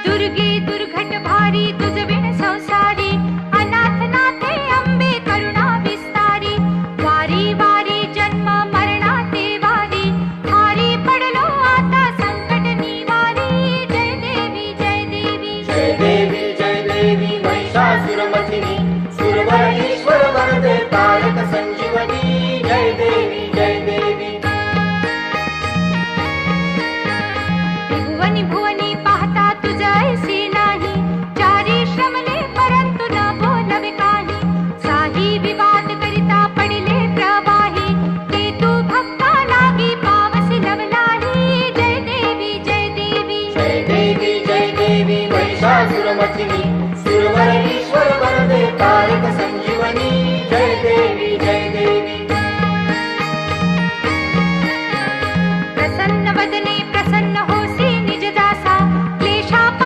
दुर्गे दुर्घट भारी तुझ विण संसारी, अनाथ नाथे अंबे करुणा विस्तारी, वारी वारी जन्म मरणाते वारी, हारी पडलो आता संकट निवारी। जय देवी जय देवी जय देवी जय देवी महिषासुरमर्दिनी, सुरवर ईश्वर वरदे तारक संजीवनी। जय देवी जय देवी त्रिभुवनी भुवनी पाहता तुझ ऐसी नाही, चारी श्रमले परंतु न बोलवे काही, साही विवाद करिता पडिले प्रवाही, ते तू भक्ता लागी पावसी लवलाही। जय देवी जय देवी जय देवी जय देवी महिषासुरमर्दिनी, सुरवर ईश्वर वरदे तारक संजीवनी। जय देवी जय